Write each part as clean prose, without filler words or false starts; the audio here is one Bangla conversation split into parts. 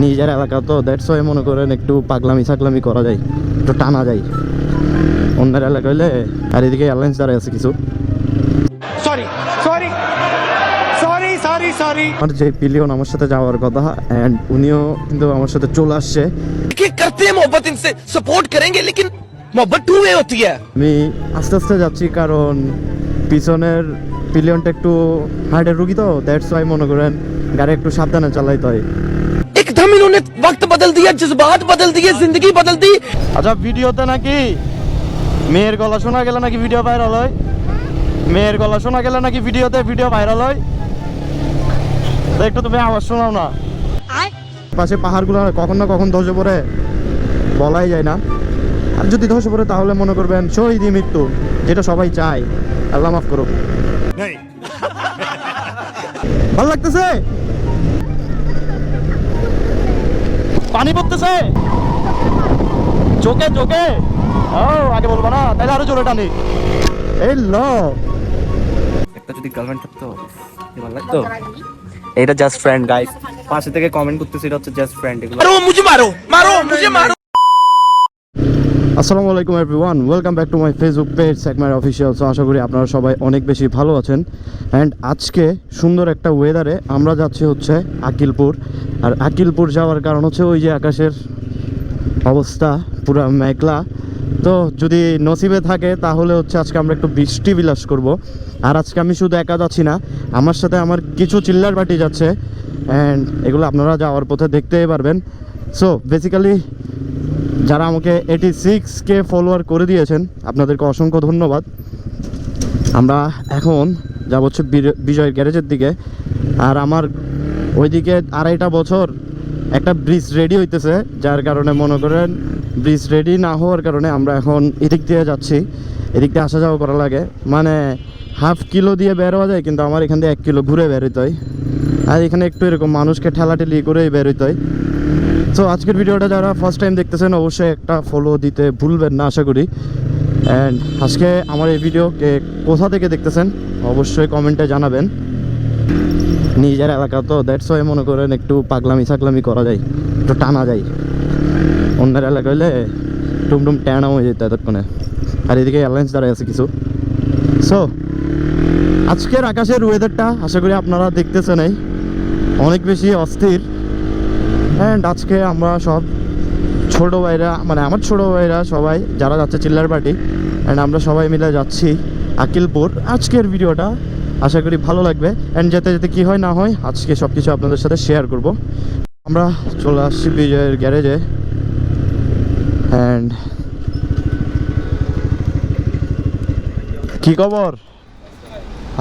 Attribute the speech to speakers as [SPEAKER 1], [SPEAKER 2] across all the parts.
[SPEAKER 1] নিজের এলাকা তো দ্যাটস ওয়াই মনে করেন একটু পাগলামি ছাগলামি করা যায়, একটু টানা যায়। অন্যের এলাকা হইলে আর এদিকে এয়ারলাইন্স দাঁড়ায় আছে কিছু। আমার যে পিলিয়ন আমার সাথে যাওয়ার কথা এন্ড উনিও কিন্তু আমার সাথে চলে আসছে। আমি আস্তে আস্তে যাচ্ছি কারণ পিছনের পিলিয়নটা একটু হার্টের রুগী তো দ্যাটস ওয়াই মনে করেন গাড়ি একটু সাবধানে চালাইতে হয়।
[SPEAKER 2] एकदम इन्होंने वक्त बदल दिया, जज्बात बदल दिए, जिंदगी बदल दी।
[SPEAKER 1] আচ্ছা, ভিডিওতে নাকি মেয়ের গলা শোনা গেলে নাকি ভিডিও ভাইরাল হয়, মেয়ের গলা শোনা গেলে নাকি ভিডিওতে ভিডিও ভাইরাল হয়। তো একটু তুমি আওয়াজ শোনাও না। পাশে পাহাড়গুলো কখন না কখন ধসে পড়ে বলাই যায় না, আর যদি ধসে পড়ে তাহলে মনে করবেন শহীদ মৃত্যু, যেটা সবাই চায়। আল্লাহ মাফ করুক। ভালো লাগতেছে, পানি পড়তেছে চোখে চোখে। ও আগে বলবো না, তাহলে আরো জোরে টানি। এই ল একটা যদি গার্লফ্রেন্ড থাকতো ভালো লাগতো। এটা জাস্ট ফ্রেন্ড গাইস, পাশে থেকে কমেন্ট করতেছে এটা হচ্ছে জাস্ট ফ্রেন্ড। এগুলো
[SPEAKER 2] मारो मुझे, मारो मारो मुझे, मारो।
[SPEAKER 1] আসসালামু আলাইকুম everyone, welcome back to my Facebook page সেকমার অফিসিয়াল। সো আশা করি আপনারা সবাই অনেক বেশি ভালো আছেন। অ্যান্ড আজকে সুন্দর একটা ওয়েদারে আমরা যাচ্ছি হচ্ছে আকিলপুর। আর আকিলপুর যাওয়ার কারণ হচ্ছে ওই যে আকাশের অবস্থা পুরো মেঘলা। তো যদি নসিবে থাকে তাহলে হচ্ছে আজকে আমরা একটু বৃষ্টি বিলাস করব। আর আজকে আমি শুধু একা যাচ্ছি না, আমার সাথে আমার কিছু চিল্লার পার্টি যাচ্ছে, অ্যান্ড এগুলো আপনারা যাওয়ার পথে দেখতেই পারবেন। সো বেসিক্যালি যারা আমাকে 86K ফলোয়ার করে দিয়েছেন আপনাদেরকে অসংখ্য ধন্যবাদ। আমরা এখন যাব হচ্ছে বিজয়ের গ্যারেজের দিকে। আর আমার ওইদিকে 2.5 বছর একটা ব্রিজ রেডি হইতেছে, যার কারণে মনে করেন ব্রিজ রেডি না হওয়ার কারণে আমরা এখন এদিক দিয়ে যাচ্ছি। এদিক দিয়ে আসা যাওয়া করা লাগে, মানে ½ কিলো দিয়ে বের হওয়া যায়, কিন্তু আমার এখান দিয়ে 1 কিলো ঘুরে বের হইতে হয়। আর এখানে একটু এরকম মানুষকে ঠেলাঠেলি করেই বের হইতে হয়। সো আজকের ভিডিওটা যারা ফার্স্ট টাইম দেখতেছেন অবশ্যই একটা ফলো দিতে ভুলবেন না আশা করি। অ্যান্ড আজকে আমার এই ভিডিওকে কোথা থেকে দেখতেছেন অবশ্যই কমেন্টে জানাবেন। নিজের এলাকা তো দ্যাটস ওয়াই মনে করেন একটু পাগলামি ছাগলামি করা যায়, একটু টানা যায়। অন্যের এলাকা হইলে টুমটুম টানা হয়ে যেত এতক্ষণে। আর এদিকে এয়ারলাইন্স দাঁড়ায় আছে কিছু। সো আজকের আকাশের ওয়েদারটা আশা করি আপনারা দেখতেছেনই, অনেক বেশি অস্থির। অ্যান্ড আজকে আমরা সব ছোটো ভাইরা, মানে আমার ছোটো ভাইরা সবাই যারা যাচ্ছে চিল্লার পার্টি, অ্যান্ড আমরা সবাই মিলে যাচ্ছি আকিলপুর। আজকের ভিডিওটা আশা করি ভালো লাগবে, অ্যান্ড যেতে যেতে কী হয় না হয় আজকে সব কিছু আপনাদের সাথে শেয়ার করব। আমরা চলে আসছি বিজয়ের গ্যারেজে। অ্যান্ড কী খবর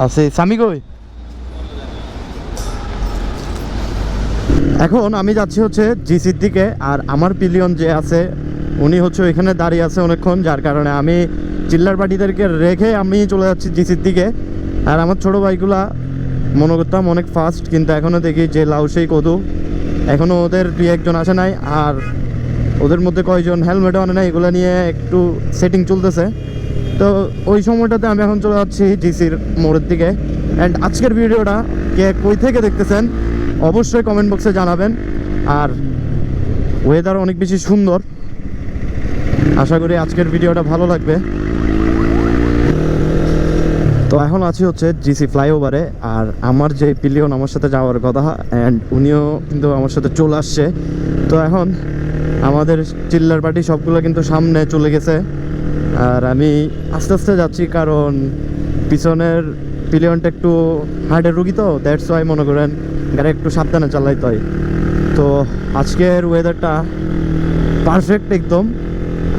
[SPEAKER 1] আছে সামি কই? এখন আমি যাচ্ছি হচ্ছে জিসির দিকে, আর আমার পিলিয়ন যে আছে উনি হচ্ছে ওইখানে দাঁড়িয়ে আছে অনেকক্ষণ, যার কারণে আমি চিল্লার পার্টিদেরকে রেখে আমি চলে যাচ্ছি জিসির দিকে। আর আমার ছোটো ভাইগুলা মনে করতাম অনেক ফাস্ট, কিন্তু এখনও দেখি যে লাউ সেই কদু, এখনও ওদের 2-1 আসে নাই। আর ওদের মধ্যে কয়জন হেলমেটও আনে নাই, এগুলো নিয়ে একটু সেটিং চলতেছে। তো ওই সময়টাতে আমি এখন চলে যাচ্ছি জিসির মোড়ের দিকে। অ্যান্ড আজকের ভিডিওটা কে কই থেকে দেখতেছেন অবশ্যই কমেন্ট বক্সে জানাবেন। আর ওয়েদার অনেক বেশি সুন্দর, আশা করি আজকের ভিডিওটা ভালো লাগবে। তো এখন আছি হচ্ছে জিসি ফ্লাইওভারে, আর আমার যে পিলিয়ন আমার সাথে যাওয়ার কথা অ্যান্ড উনিও কিন্তু আমার সাথে চলে আসছে। তো এখন আমাদের চিল্লার পার্টি সবগুলো কিন্তু সামনে চলে গেছে, আর আমি আস্তে আস্তে যাচ্ছি কারণ পিছনের পিলিয়নটা একটু হার্টের রুগী তো দ্যাটস ওয়াই মনে করেন গাড়ি একটু সাবধানে চালাইতে হয়। তো আজকের ওয়েদারটা পারফেক্ট একদম,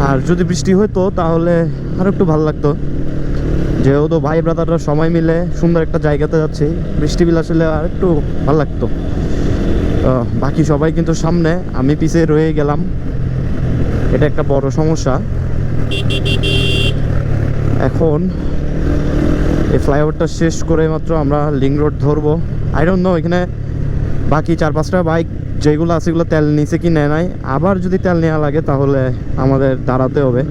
[SPEAKER 1] আর যদি বৃষ্টি হতো তাহলে আরও একটু ভালো লাগতো। যেহেতু ভাই ব্রাদাররা সময় মিলে সুন্দর একটা জায়গাতে যাচ্ছি, বৃষ্টি বিলাস হলে আর একটু ভালো লাগতো। বাকি সবাই কিন্তু সামনে, আমি পিছিয়ে রয়ে গেলাম, এটা একটা বড় সমস্যা। এখন এই ফ্লাইওভারটা শেষ করে মাত্র আমরা লিঙ্ক রোড ধরবো। আই ডোন্ট নো এখানে বাকি 4-5টা বাইক যেগুলো আছে এগুলো তেল নিচে কি নেয় নাই, আবার যদি তেল নেওয়া লাগে তাহলে আমাদের দাঁড়াতে হবে।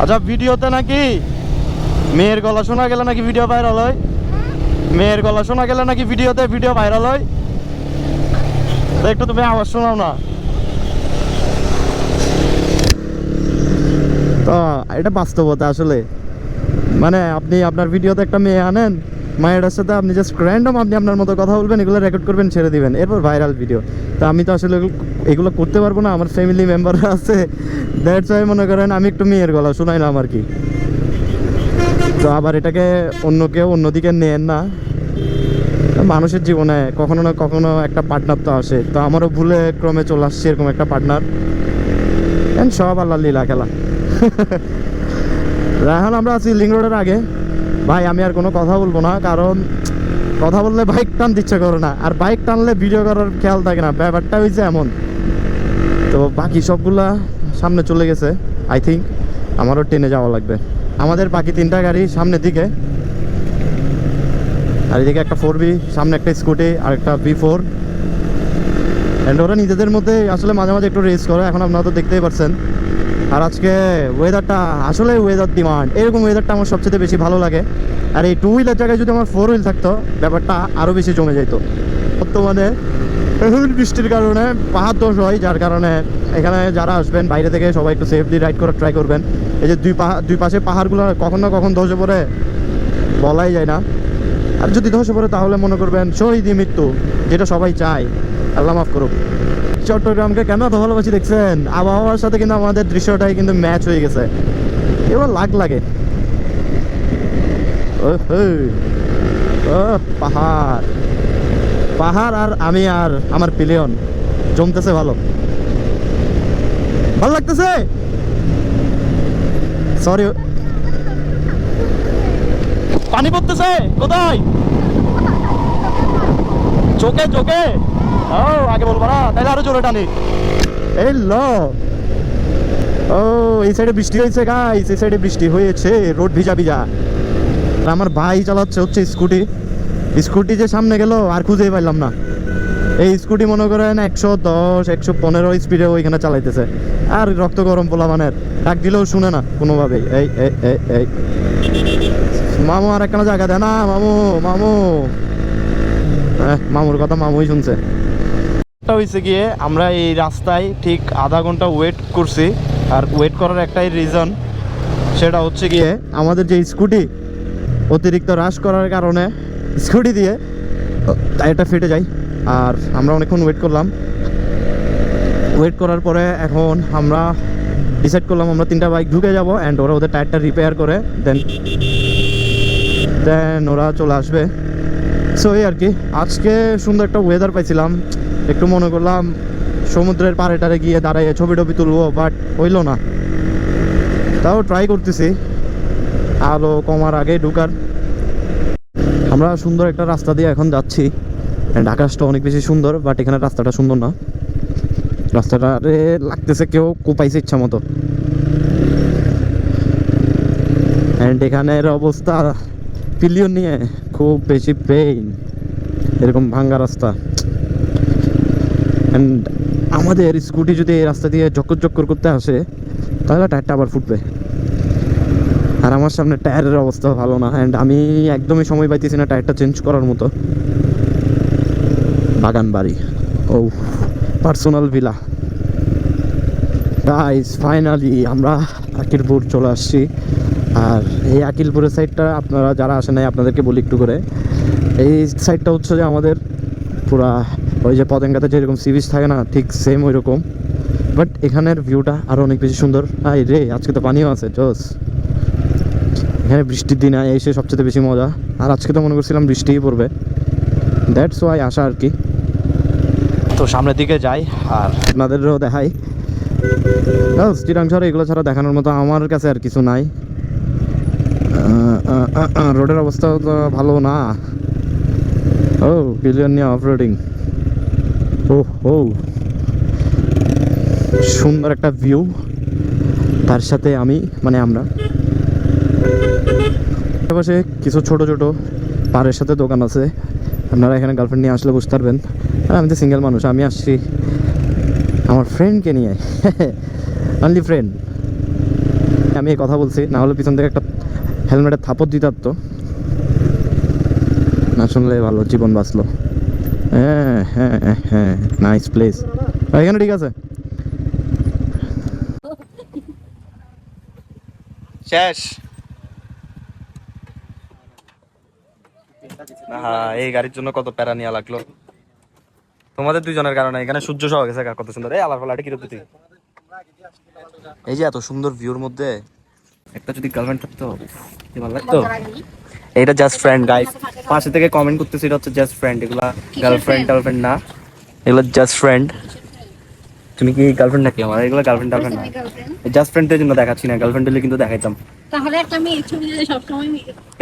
[SPEAKER 1] আচ্ছা, ভিডিওতে নাকি মেয়ের গলা শোনা গেলে নাকি ভিডিও ভাইরাল হয়, মেয়ের গলা শোনা গেলে নাকি ভিডিওতে ভিডিও ভাইরাল হয়। তো একটু তুমি আওয়াজ শোনাও না। তো এটা বাস্তবতা আসলে, মানে আপনি আপনার ভিডিওতে একটা মেয়ে আনেন, মায়ের সাথে আপনি জাস্ট র্যান্ডম আপনি আপনার মতো কথা বলবেন, এগুলো রেকর্ড করবেন, ছেড়ে দিবেন, এরপর ভাইরাল ভিডিও। তো আমি তো আসলে এগুলো করতে পারবো না, আমার ফ্যামিলি মেম্বাররা আছে, দ্যাটস ওয়াই মনে করেন আমি একটু মেয়ের গলা শোনাইলাম আর কি। তো আবার এটাকে অন্য কেউ অন্যদিকে নেন না, মানুষের জীবনে কখনো না কখনো একটা পার্টনার তো আসে, তো আমারও ভুলে ক্রমে চলে আসছে এরকম একটা পার্টনার, সব আল্লাহ লীলা খেলা। এখন আমরা আছি লিঙ্ক রোডের আগে। ভাই আমি আর কোনো কথা বলবো না, কারণ কথা বললে বাইক টানতে ইচ্ছে করে না, আর বাইক টানলে ভিডিও করার খেয়াল থাকে না, ব্যাপারটা হয়েছে এমন। তো বাকি সবগুলা সামনে চলে গেছে, আই থিঙ্ক আমারও ট্রেনে যাওয়া লাগবে। আমাদের বাকি 3টা গাড়ি সামনের দিকে, আর এদিকে একটা 4B, সামনে একটা স্কুটি আর একটা B4। অ্যান্ড ওরা নিজেদের মধ্যে আসলে মাঝে মাঝে একটু রেস করে, এখন আপনারা তো দেখতেই পাচ্ছেন। আর আজকে ওয়েদারটা আসলে ওয়েদার ডিমান্ড, এরকম ওয়েদারটা আমার সবচেয়ে বেশি ভালো লাগে। আর এই 2 হুইলের জায়গায় যদি আমার 4 হুইল থাকতো, ব্যাপারটা আরও বেশি জমে যেত। বর্তমানে বৃষ্টির কারণে পাহাড় দোষ হয়, যার কারণে এখানে যারা আসবেন বাইরে থেকে সবাই একটু সেফলি রাইড করার ট্রাই করবেন। এই যে দুই পাশে পাহাড়গুলো কখন না কখন ধসে পড়ে বলাই যায় না, আর যদি ধসে পড়ে তাহলে মনে করবেন শহীদ মৃত্যু, যেটা সবাই চায়, আল্লাহ মাফ করুক। চট্টগ্রামকে কেন এত ভালোবাসি দেখছেন, আবহাওয়ার সাথে কিন্তু আমাদের দৃশ্যটাই কিন্তু ম্যাচ হয়ে গেছে, এবার লাগে। পাহাড় পাহাড় আর আমি আর আমার পিলিয়ন জমতেছে, ভালো লাগতেছে। সরি, পানি পড়তেছে কোথায়? চোখে চোখে। ও আগে বলবো না, তাহলে আরো জোরে টানি। এই ল, ও এই সাইডে বৃষ্টি হয়েছে গাইস, এই সাইডে বৃষ্টি হয়েছে, রোড ভিজা ভিজা। আমার ভাই চালাচ্ছে হচ্ছে স্কুটি যে সামনে গেল আর খুঁজেই পাইলাম না। এই স্কুটি মনে করেন 110 115 স্পিডে ওইখানে চালাইতেছে, আর রক্ত গরম পোলা মানের, ডাক দিলেও শুনে না কোনোভাবেই। এই এই এই এই মামু আর একটা জায়গা দেয় না, মামুর কথা মামুই শুনছে। হয়েছে গিয়ে আমরা এই রাস্তায় ঠিক আধা ঘন্টা ওয়েট করছি, আর ওয়েট করার একটাই রিজন, সেটা হচ্ছে গিয়ে আমাদের যে স্কুটি অতিরিক্ত রাশ করার কারণে স্কুটি দিয়ে টায়ারটা ফেটে যায়। আর আমরা অনেকক্ষণ ওয়েট করলাম, ওয়েট করার পরে এখন আমরা ডিসাইড করলাম আমরা 3টা বাইক ঢুকে যাব, অ্যান্ড ওরা ওদের টায়ারটা রিপেয়ার করে দেন ওরা চলে আসবে। সো এই আর কি, আজকে সুন্দর একটা ওয়েদার পাইছিলাম, একটু মনে করলাম সমুদ্রের পাড়ে টারে গিয়ে দাঁড়াইয়ে ছবি টবি তুলবো, বাট হইলো না, তাও ট্রাই করতেছি আলো কমার আগে ঢুকার। আমরা সুন্দর একটা রাস্তা দিয়ে এখন যাচ্ছি, অ্যান্ড আকাশটা অনেক বেশি সুন্দর, বাট এখানে রাস্তাটা সুন্দর না, রাস্তাটা লাগতেছে কেউ কোপাইছে ইচ্ছা মতো। অ্যান্ড এখানের অবস্থা পিলিয়ন নিয়ে খুব বেশি পেইন, এরকম ভাঙ্গা রাস্তা। অ্যান্ড আমাদের স্কুটি যদি এই রাস্তা দিয়ে চক্কর করতে আসে, তাহলে টায়ারটা আবার ফুটবে। আর আমার সামনে টায়ারের অবস্থা ভালো না, অ্যান্ড আমি একদমই সময় পাইতেছি না টায়ারটা চেঞ্জ করার মতো। বাগান বাড়ি, ও পার্সোনাল ভিলা। গাইস ফাইনালি আমরা আকিলপুর চলে আসছি। আর এই আকিলপুরের সাইডটা আপনারা যারা আসেন নাই আপনাদেরকে বলি একটু করে, এই সাইডটা হচ্ছে যে আমাদের পুরা ওই যে পতেঙ্গাতে যেরকম সি বিচ থাকে না, ঠিক সেম ওই রকম, বাট এখানের ভিউটা আরও অনেক বেশি সুন্দর। আই রে, আজকে তো পানিও আছে, জোস। এখানে বৃষ্টির দিনে এসে সবচেয়ে বেশি মজা, আর আজকে তো মনে করছিলাম বৃষ্টিই পড়বে, দ্যাটস ওয়াই আসা আর কি। তো সামনের দিকে যাই আর আপনাদেরও দেখাই। চিরাংশহরে এগুলো ছাড়া দেখানোর মতো আমার কাছে আর কিছু নাই। রোডের অবস্থা তো ভালো না। ও পিলিয়ন নিয়ে অফ রোডিং, ও সুন্দর একটা ভিউ, তার সাথে আমি মানে আমরা আশেপাশে কিছু ছোট ছোট পাড়ের সাথে দোকান আছে, আপনারা এখানে গার্লফ্রেন্ড নিয়ে আসলে বুঝতে পারবেন। আর আমি তো সিঙ্গেল মানুষ, আমি আসছি আমার ফ্রেন্ডকে নিয়ে, অনলি ফ্রেন্ড। আমি এই কথা বলছি, না হলে পিছন থেকে একটা হেলমেটের থাপড় দিতে পারতো, না শুনলে ভালো, জীবন বাঁচলো। হ্যাঁ হ্যাঁ হ্যাঁ, নাইস প্লেস। এখানে ঠিক আছে, শেষ। হ্যাঁ, এই গাড়ির জন্য কত প্যারা নেওয়া লাগলো তোমাদের দুইজনের কারণে। এখানে সূর্য সহ গেছে, কত সুন্দর। এই আলার ফালাটি কিরকম তুই, এই যে এত সুন্দর ভিউর মধ্যে একটা যদি গার্লফ্রেন্ড থাকতো কি ভালো লাগতো। এটা জাস্ট ফ্রেন্ড গাইস, পাশে থেকে কমেন্ট করতেছে এটা হচ্ছে জাস্ট ফ্রেন্ড, এগুলা গার্লফ্রেন্ড না, এগুলো জাস্ট ফ্রেন্ড। তুমি কি গার্লফ্রেন্ড নাকি আমার? এগুলো গার্লফ্রেন্ড না, জাস্ট ফ্রেন্ডের জন্য দেখাচ্ছি না, গার্লফ্রেন্ড হলে কিন্তু দেখাইতাম।
[SPEAKER 3] তাহলে একটা মেয়ে ছবি দিলে সব সময়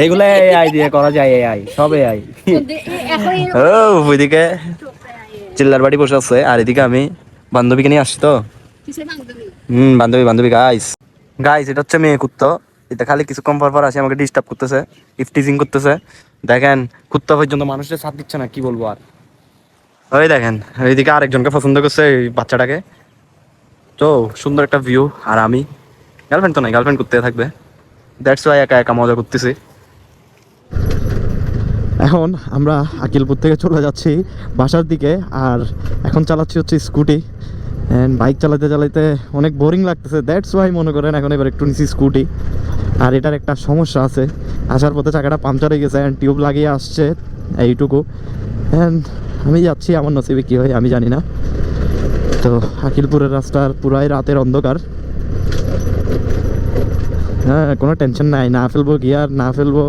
[SPEAKER 1] এগুলো এআই দিয়ে করা যায়, এআই সব এআই। ও ওইদিকে চিল্লার বাড়ি বসে আছে, আর এদিকে আমি বান্ধবীকে নিয়ে আসছি তো। বান্ধবী গাইস, এটা হচ্ছে মেয়ে কুত্তা। এটা খালি কিছুক্ষণ পর আসে আমাকে ডিস্টার্ব করতেছে, ইফটিজিং করতেছে। দেখেন কুত্তা পর্যন্ত মানুষের সাথ দিচ্ছে না, কি বলবো আর। ওই দেখেন এইদিকে আরেকজনকে পছন্দ করছে, এই বাচ্চাটাকে। তো সুন্দর একটা ভিউ, আর আমি গার্লফ্রেন্ড তো নাই, গার্লফ্রেন্ড করতে থাকবে, দ্যাটস ওয়াই একা একা মজা করতেছি। এখন আমরা আকিলপুর থেকে চলে যাচ্ছি বাসার দিকে, আর এখন চালাচ্ছি হচ্ছে স্কুটি। অ্যান্ড বাইক চালাতে অনেক বোরিং লাগতেছে, দ্যাটস ওয়াই মনে করেন এখন এবার একটু নিচ্ছি স্কুটি। আর এটার একটা সমস্যা আছে, আসার পথে চাকাটা পাংচার হয়ে গেছে, অ্যান্ড টিউব লাগিয়ে আসছে এইটুকু। অ্যান্ড আমি যাচ্ছি, আমার নসিবে কী হয় আমি জানি না। তো আকিলপুরের রাস্তার পুরাই রাতের অন্ধকার। হ্যাঁ, কোনো টেনশন নাই, না ফেলবো গিয়ার, না ফেলবো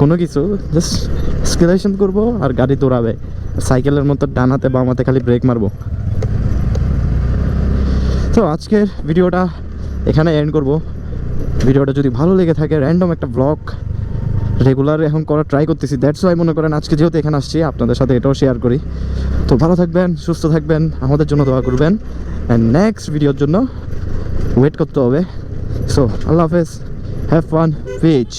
[SPEAKER 1] কোনো কিছু, জাস্ট স্কেলেশন করবো আর গাড়ি দৌড়াবে। সাইকেলের মতো ডানাতে বামাতে খালি ব্রেক মারবো। তো আজকের ভিডিওটা এখানে এন্ড করব। ভিডিওটা যদি ভালো লেগে থাকে, র্যান্ডম একটা ব্লগ রেগুলার এখন করার ট্রাই করতেছি, দ্যাটস ওয়াই মনে করেন আজকে যেহেতু এখানে আসছি আপনাদের সাথে এটাও শেয়ার করি। তো ভালো থাকবেন, সুস্থ থাকবেন, আমাদের জন্য দোয়া করবেন, অ্যান্ড নেক্সট ভিডিওর জন্য ওয়েট করতে হবে। সো আল্লাহ হাফেজ, হ্যাভ ফান, পিচ।